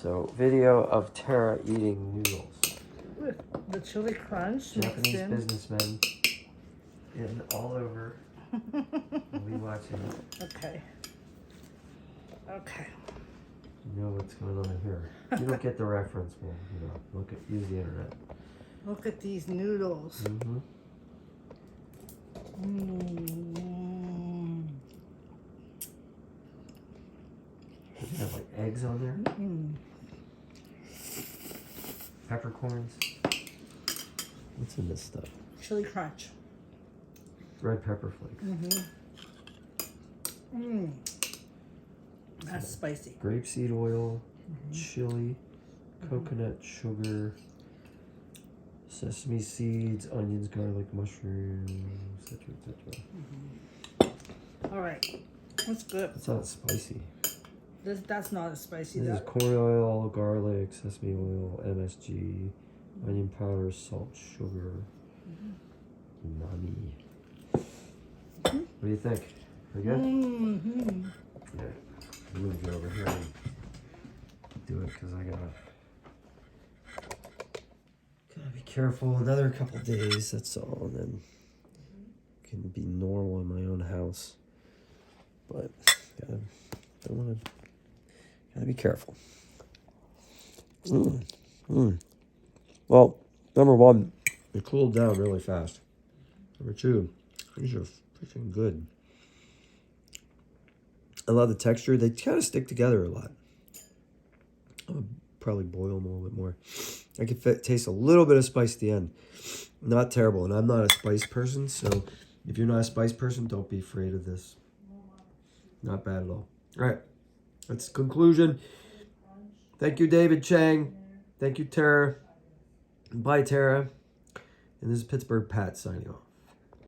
So, video of Tara eating noodles. With the chili crunch Japanese mixed in. businessmen in all over. We'll be watching. Okay. Okay. You know what's going on here. You don't get the reference, well, you know, use the internet. Look at these noodles. Mm-hmm. Mm. You have like eggs on there. Mm. Peppercorns. What's in this stuff? Chili crunch. Red pepper flakes. That's spicy. Grapeseed oil, chili, coconut, sugar, sesame seeds, onions, garlic, mushrooms, etc., etc. All right. That's good. That's not spicy. That's not as spicy. This is corn oil, garlic, sesame oil, MSG, onion powder, salt, sugar. Umami. What do you think? Pretty good? Yeah. I'm gonna get over here and do it because I gotta be careful. Another couple days, that's all, and then can be normal in my own house. But gotta be careful. Well, number one, it cooled down really fast. Number two, these are freaking good. I love the texture. They kind of stick together a lot. I'll probably boil them a little bit more. I can taste a little bit of spice at the end. Not terrible, and I'm not a spice person, so if you're not a spice person, don't be afraid of this. Not bad at all. All right, that's the conclusion. Thank you, David Chang. Thank you, Tara. Bye, Tara. And this is Pittsburgh Pat signing off.